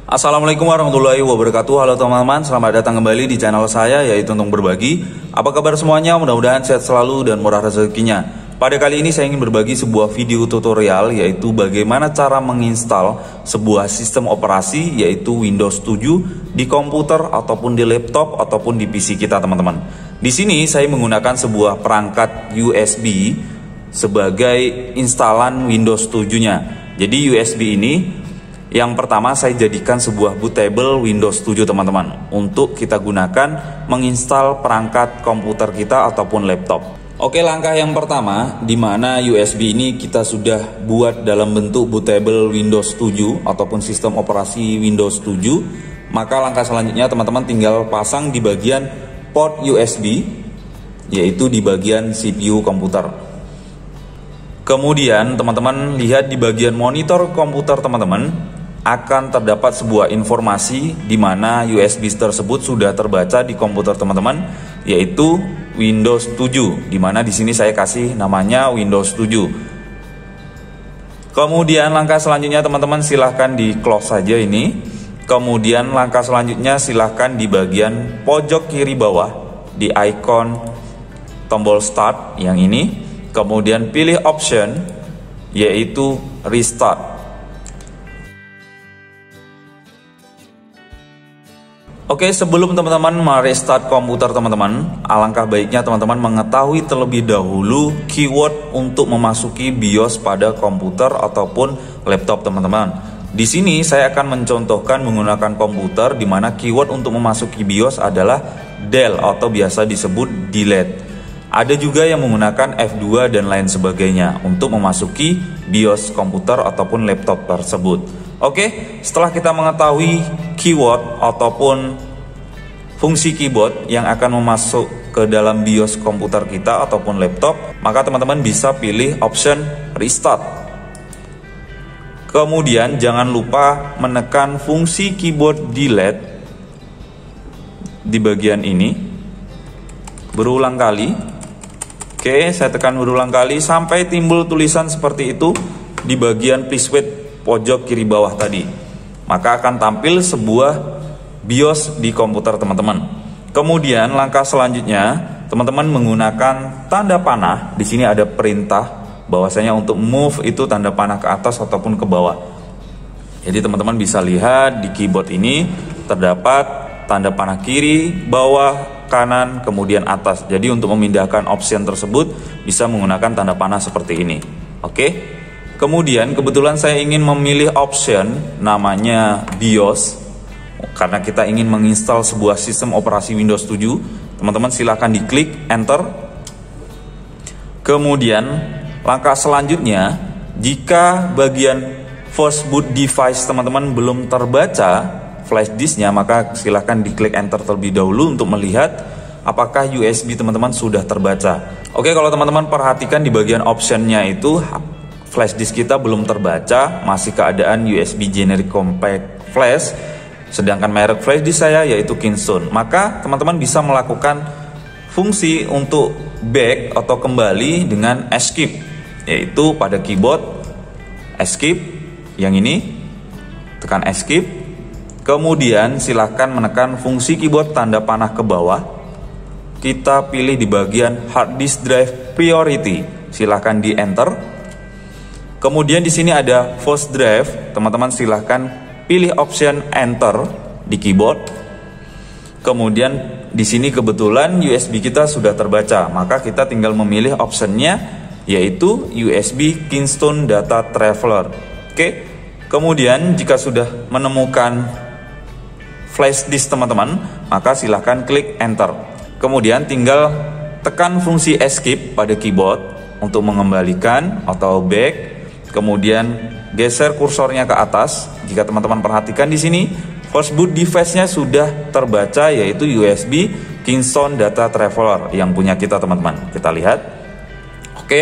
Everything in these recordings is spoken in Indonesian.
Assalamualaikum warahmatullahi wabarakatuh. Halo teman-teman, selamat datang kembali di channel saya, yaitu Untung Berbagi. Apa kabar semuanya? Mudah-mudahan sehat selalu dan murah rezekinya. Pada kali ini saya ingin berbagi sebuah video tutorial, yaitu bagaimana cara menginstal sebuah sistem operasi, yaitu Windows 7 di komputer ataupun di laptop ataupun di PC kita, teman-teman. Di sini saya menggunakan sebuah perangkat USB sebagai instalan Windows 7-nya. Jadi USB ini yang pertama saya jadikan sebuah bootable Windows 7, teman-teman, untuk kita gunakan menginstal perangkat komputer kita ataupun laptop. Oke, langkah yang pertama, di mana USB ini kita sudah buat dalam bentuk bootable Windows 7 ataupun sistem operasi Windows 7, maka langkah selanjutnya teman-teman tinggal pasang di bagian port USB, yaitu di bagian CPU komputer. Kemudian teman-teman lihat di bagian monitor komputer teman-teman akan terdapat sebuah informasi di mana USB tersebut sudah terbaca di komputer teman-teman, yaitu Windows 7, di mana di sini saya kasih namanya Windows 7. Kemudian langkah selanjutnya teman-teman silahkan di close saja ini. Kemudian langkah selanjutnya silahkan di bagian pojok kiri bawah di icon tombol start yang ini. Kemudian pilih option, yaitu restart. Oke, sebelum teman-teman merestart komputer teman-teman, alangkah baiknya teman-teman mengetahui terlebih dahulu keyword untuk memasuki BIOS pada komputer ataupun laptop teman-teman. Di sini saya akan mencontohkan menggunakan komputer di mana keyword untuk memasuki BIOS adalah del atau biasa disebut delete. Ada juga yang menggunakan F2 dan lain sebagainya untuk memasuki BIOS komputer ataupun laptop tersebut. Oke, setelah kita mengetahui keyword ataupun fungsi keyboard yang akan masuk ke dalam BIOS komputer kita ataupun laptop, maka teman-teman bisa pilih option restart. Kemudian jangan lupa menekan fungsi keyboard delete di bagian ini berulang kali. Oke, saya tekan berulang kali sampai timbul tulisan seperti itu di bagian please wait pojok kiri bawah tadi. Maka akan tampil sebuah BIOS di komputer teman-teman. Kemudian langkah selanjutnya, teman-teman menggunakan tanda panah. Di sini ada perintah bahwasanya untuk move itu tanda panah ke atas ataupun ke bawah. Jadi teman-teman bisa lihat di keyboard ini terdapat tanda panah kiri, bawah, kanan, kemudian atas. Jadi untuk memindahkan option tersebut bisa menggunakan tanda panah seperti ini. Oke. Kemudian kebetulan saya ingin memilih option namanya BIOS karena kita ingin menginstal sebuah sistem operasi Windows 7. Teman-teman silahkan diklik enter. Kemudian langkah selanjutnya, jika bagian force boot device teman-teman belum terbaca flash disknya, maka silahkan diklik enter terlebih dahulu untuk melihat apakah USB teman-teman sudah terbaca. Oke, kalau teman-teman perhatikan di bagian optionnya itu flash disk kita belum terbaca, masih keadaan USB generic compact flash, sedangkan merek flash disk saya yaitu Kingston. Maka teman-teman bisa melakukan fungsi untuk back atau kembali dengan escape, yaitu pada keyboard escape yang ini, tekan escape. Kemudian silahkan menekan fungsi keyboard tanda panah ke bawah. Kita pilih di bagian hard disk drive priority, silahkan di enter. Kemudian di sini ada flash drive, teman-teman silahkan pilih option enter di keyboard. Kemudian di sini kebetulan USB kita sudah terbaca, maka kita tinggal memilih optionnya, yaitu USB Kingston Data Traveler. Oke. Kemudian jika sudah menemukan flash disk teman-teman, maka silahkan klik enter. Kemudian tinggal tekan fungsi escape pada keyboard untuk mengembalikan atau back. Kemudian geser kursornya ke atas. Jika teman-teman perhatikan di sini, force boot device-nya sudah terbaca, yaitu USB Kingston Data Traveler yang punya kita teman-teman. Kita lihat. Oke,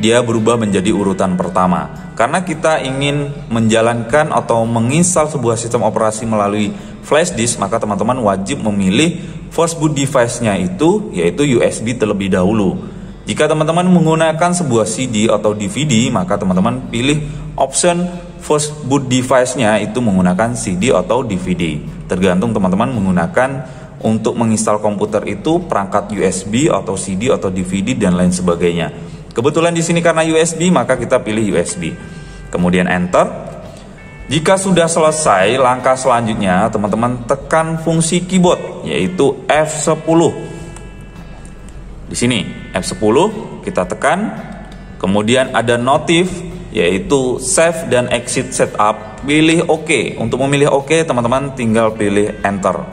dia berubah menjadi urutan pertama. Karena kita ingin menjalankan atau menginstal sebuah sistem operasi melalui flash disk, maka teman-teman wajib memilih force boot device-nya itu, yaitu USB terlebih dahulu. Jika teman-teman menggunakan sebuah CD atau DVD, maka teman-teman pilih option first boot device-nya itu menggunakan CD atau DVD. Tergantung teman-teman menggunakan untuk menginstal komputer itu perangkat USB atau CD atau DVD dan lain sebagainya. Kebetulan di sini karena USB maka kita pilih USB. Kemudian enter. Jika sudah selesai, langkah selanjutnya teman-teman tekan fungsi keyboard yaitu F10. Di sini F10 kita tekan. Kemudian ada notif yaitu save dan exit setup. Pilih OK. Untuk memilih OK, teman-teman tinggal pilih enter.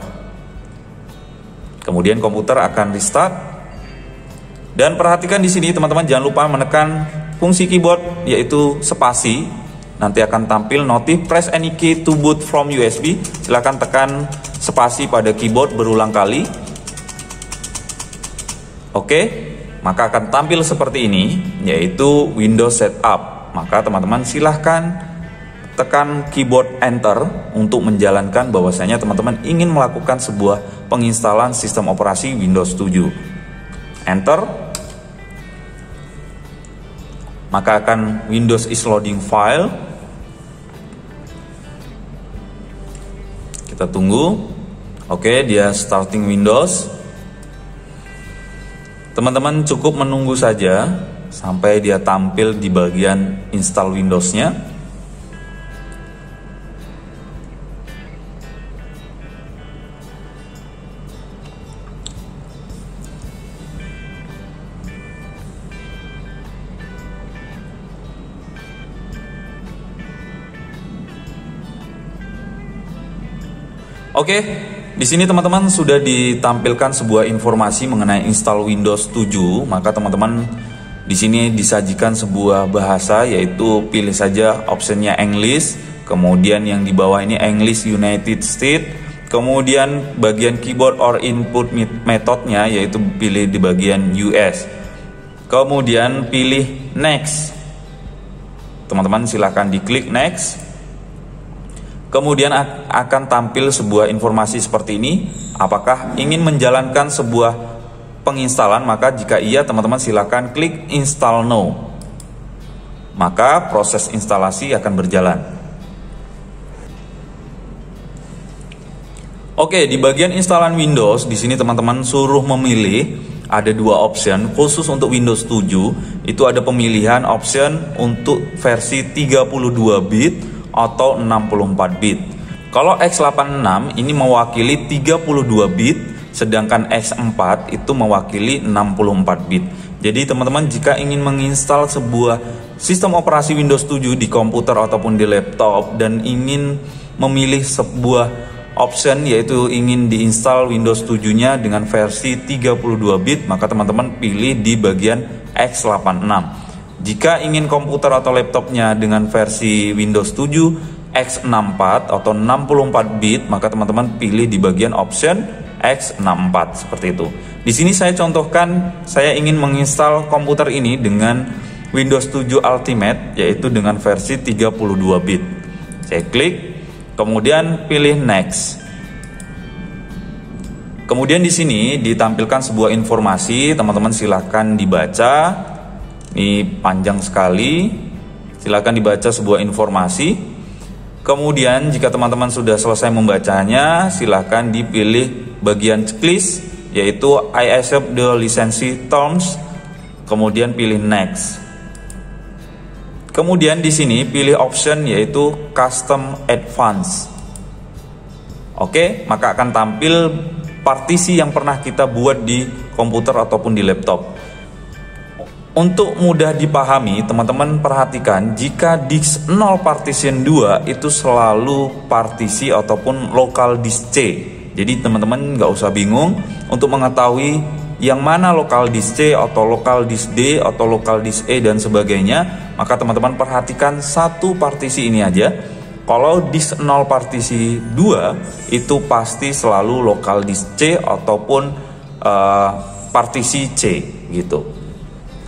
Kemudian komputer akan restart. Dan perhatikan di sini teman-teman jangan lupa menekan fungsi keyboard yaitu spasi. Nanti akan tampil notif press any key to boot from USB. Silahkan tekan spasi pada keyboard berulang kali. Oke, maka akan tampil seperti ini yaitu Windows Setup. Maka teman-teman silahkan tekan keyboard enter untuk menjalankan bahwasanya teman-teman ingin melakukan sebuah penginstalan sistem operasi Windows 7. Enter. Maka akan Windows is loading file. Kita tunggu. Oke, dia starting Windows. Teman-teman cukup menunggu saja sampai dia tampil di bagian install Windows-nya. Oke, di sini teman-teman sudah ditampilkan sebuah informasi mengenai install Windows 7. Maka teman-teman di sini disajikan sebuah bahasa yaitu pilih saja optionnya English. Kemudian yang di bawah ini English United States. Kemudian bagian keyboard or input methodnya yaitu pilih di bagian US. Kemudian pilih next. Teman-teman silahkan diklik next. Kemudian akan tampil sebuah informasi seperti ini. Apakah ingin menjalankan sebuah penginstalan? Maka jika iya, teman-teman silakan klik install now. Maka proses instalasi akan berjalan. Oke, di bagian instalan Windows di sini teman-teman suruh memilih ada dua option khusus untuk Windows 7. Itu ada pemilihan option untuk versi 32 bit atau 64 bit. Kalau X86 ini mewakili 32 bit, sedangkan X4 itu mewakili 64 bit. Jadi teman-teman jika ingin menginstal sebuah sistem operasi Windows 7 di komputer ataupun di laptop dan ingin memilih sebuah option yaitu ingin diinstal Windows 7-nya dengan versi 32 bit, maka teman-teman pilih di bagian X86. Jika ingin komputer atau laptopnya dengan versi Windows 7 X64 atau 64 bit, maka teman-teman pilih di bagian option X64 seperti itu. Di sini saya contohkan saya ingin menginstal komputer ini dengan Windows 7 Ultimate yaitu dengan versi 32 bit. Saya klik, kemudian pilih next. Kemudian di sini ditampilkan sebuah informasi, teman-teman silahkan dibaca. Ini panjang sekali. Silakan dibaca sebuah informasi. Kemudian jika teman-teman sudah selesai membacanya, silahkan dipilih bagian checklist yaitu I accept the license terms. Kemudian pilih next. Kemudian di sini pilih option yaitu custom advanced. Oke, maka akan tampil partisi yang pernah kita buat di komputer ataupun di laptop. Untuk mudah dipahami, teman-teman perhatikan jika disk 0 partition 2 itu selalu partisi ataupun local disk C. Jadi teman-teman nggak usah bingung untuk mengetahui yang mana local disk C atau local disk D atau local disk E dan sebagainya. Maka teman-teman perhatikan satu partisi ini aja. Kalau disk 0 partisi 2 itu pasti selalu local disk C ataupun partisi C gitu.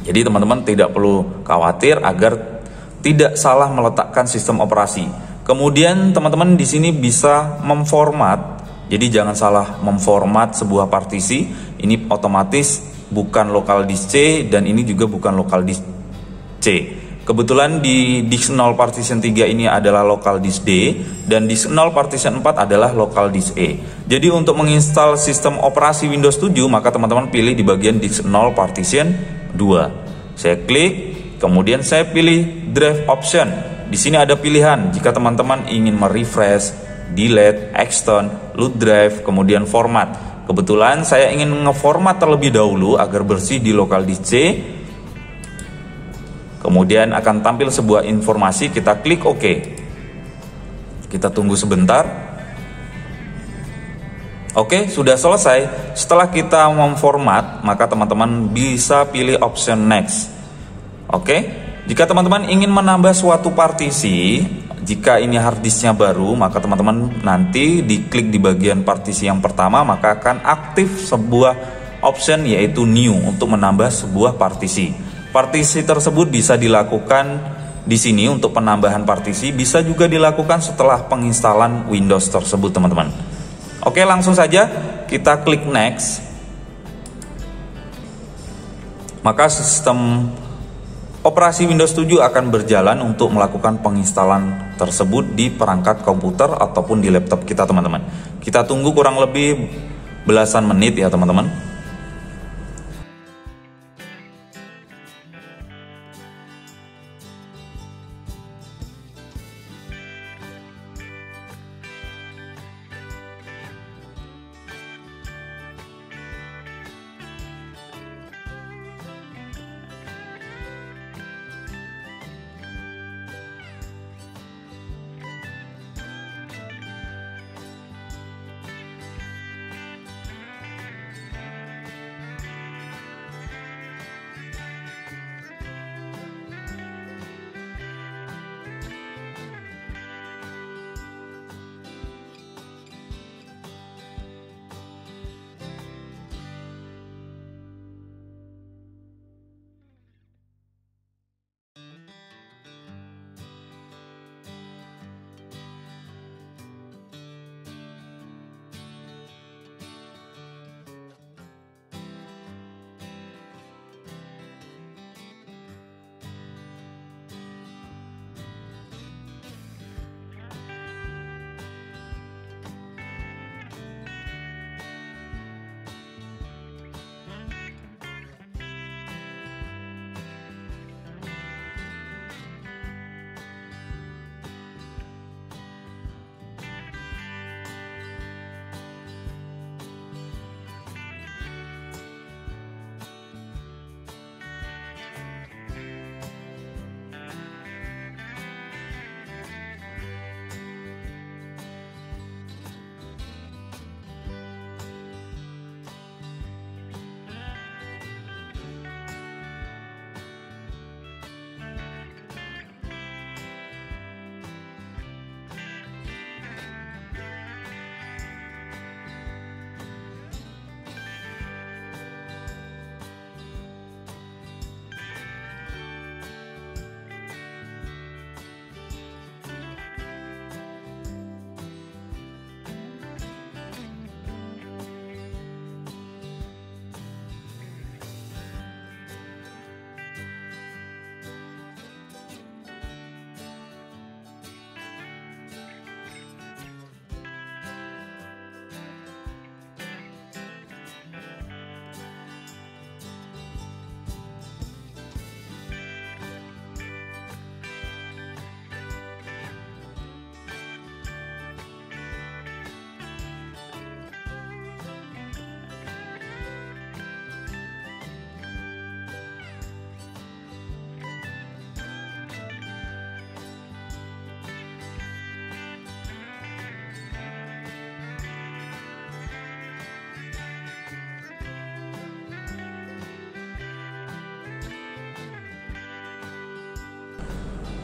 Jadi teman-teman tidak perlu khawatir agar tidak salah meletakkan sistem operasi. Kemudian teman-teman di sini bisa memformat. Jadi jangan salah memformat sebuah partisi. Ini otomatis bukan local disk C dan ini juga bukan local disk C. Kebetulan di disk 0 partition 3 ini adalah local disk D, dan disk 0 partition 4 adalah local disk E. Jadi untuk menginstal sistem operasi Windows 7, maka teman-teman pilih di bagian disk 0 partition 2. Saya klik, kemudian saya pilih drive option. Di sini ada pilihan jika teman-teman ingin merefresh, delete, extend, load drive, kemudian format. Kebetulan saya ingin ngeformat terlebih dahulu agar bersih di local disk C. Kemudian akan tampil sebuah informasi, kita klik OK. Kita tunggu sebentar. Oke, sudah selesai. Setelah kita memformat, maka teman-teman bisa pilih option next. Oke, jika teman-teman ingin menambah suatu partisi, jika ini harddisknya baru, maka teman-teman nanti diklik di bagian partisi yang pertama, maka akan aktif sebuah option yaitu new untuk menambah sebuah partisi. Partisi tersebut bisa dilakukan di sini untuk penambahan partisi, bisa juga dilakukan setelah penginstalan Windows tersebut, teman-teman. Oke, langsung saja kita klik next. Maka sistem operasi Windows 7 akan berjalan untuk melakukan penginstalan tersebut di perangkat komputer ataupun di laptop kita, teman-teman. Kita tunggu kurang lebih belasan menit ya, teman-teman.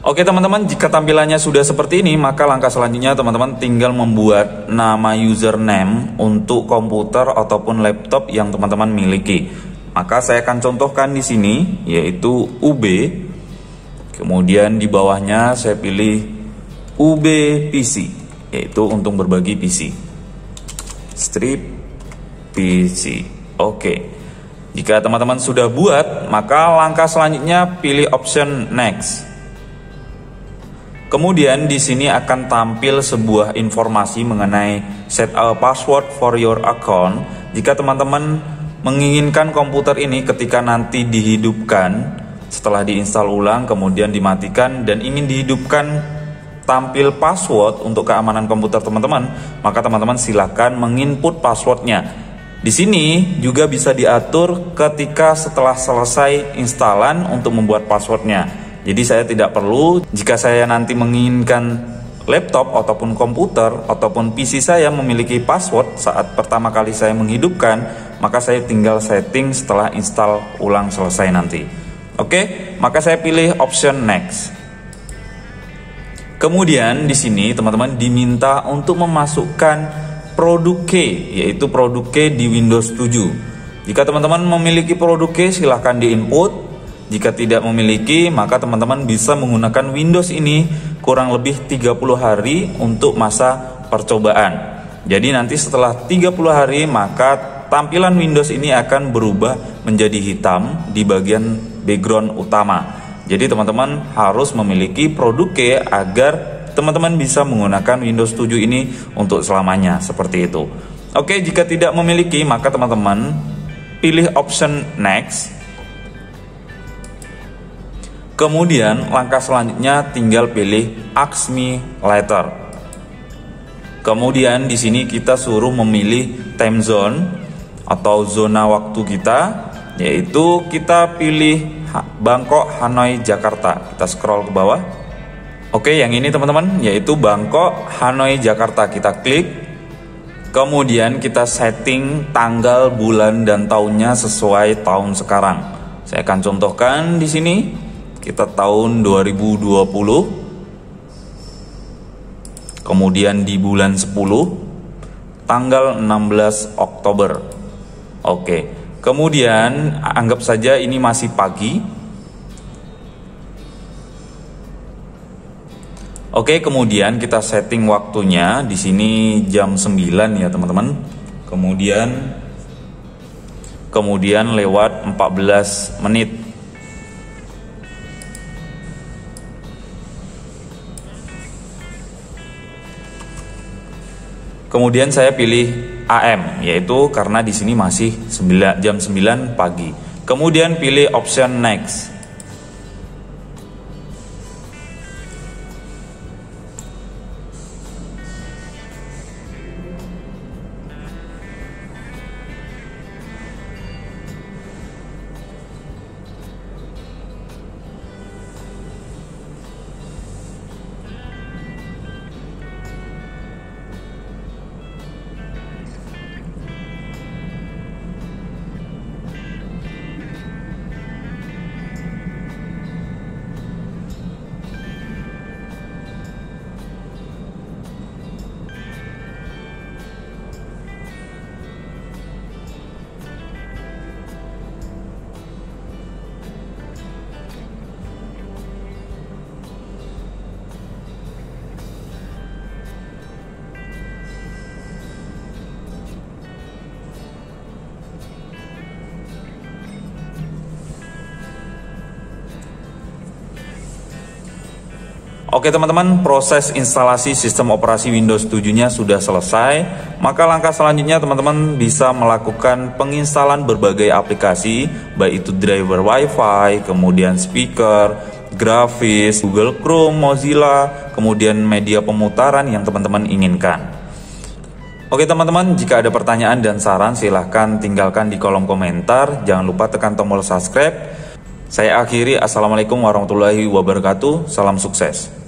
Oke teman-teman, jika tampilannya sudah seperti ini, maka langkah selanjutnya teman-teman tinggal membuat nama username untuk komputer ataupun laptop yang teman-teman miliki. Maka saya akan contohkan di sini, yaitu UB. Kemudian di bawahnya saya pilih UB PC, yaitu untuk berbagi PC. Strip PC. Oke. Jika teman-teman sudah buat, maka langkah selanjutnya pilih option next. Kemudian di sini akan tampil sebuah informasi mengenai set a password for your account. Jika teman-teman menginginkan komputer ini ketika nanti dihidupkan, setelah diinstal ulang kemudian dimatikan dan ingin dihidupkan tampil password untuk keamanan komputer teman-teman, maka teman-teman silakan menginput passwordnya. Di sini juga bisa diatur ketika setelah selesai instalan untuk membuat passwordnya. Jadi saya tidak perlu, jika saya nanti menginginkan laptop ataupun komputer ataupun PC saya memiliki password saat pertama kali saya menghidupkan, maka saya tinggal setting setelah install ulang selesai nanti. Oke, maka saya pilih option next. Kemudian di sini teman-teman diminta untuk memasukkan produk key, yaitu produk key di Windows 7. Jika teman-teman memiliki produk key silahkan diinput. Jika tidak memiliki, maka teman-teman bisa menggunakan Windows ini kurang lebih 30 hari untuk masa percobaan. Jadi nanti setelah 30 hari maka tampilan Windows ini akan berubah menjadi hitam di bagian background utama. Jadi teman-teman harus memiliki produk key agar teman-teman bisa menggunakan Windows 7 ini untuk selamanya, seperti itu. Oke, jika tidak memiliki maka teman-teman pilih option next. Kemudian langkah selanjutnya tinggal pilih Ask Me Later. Kemudian di sini kita suruh memilih time zone atau zona waktu kita, yaitu kita pilih Bangkok, Hanoi, Jakarta. Kita scroll ke bawah. Oke, yang ini teman-teman, yaitu Bangkok, Hanoi, Jakarta. Kita klik. Kemudian kita setting tanggal, bulan, dan tahunnya sesuai tahun sekarang. Saya akan contohkan di sini. Kita tahun 2020. Kemudian di bulan 10, tanggal 16 Oktober. Oke. Kemudian anggap saja ini masih pagi. Oke, kemudian kita setting waktunya di sini jam 9 ya, teman-teman. Kemudian lewat 14 menit. Kemudian saya pilih AM, yaitu karena di sini masih jam 9 pagi. Kemudian pilih option next. Oke teman-teman, proses instalasi sistem operasi Windows 7-nya sudah selesai. Maka langkah selanjutnya teman-teman bisa melakukan penginstalan berbagai aplikasi, baik itu driver WiFi, kemudian speaker, grafis, Google Chrome, Mozilla, kemudian media pemutaran yang teman-teman inginkan. Oke teman-teman, jika ada pertanyaan dan saran silahkan tinggalkan di kolom komentar. Jangan lupa tekan tombol subscribe. Saya akhiri, assalamualaikum warahmatullahi wabarakatuh. Salam sukses.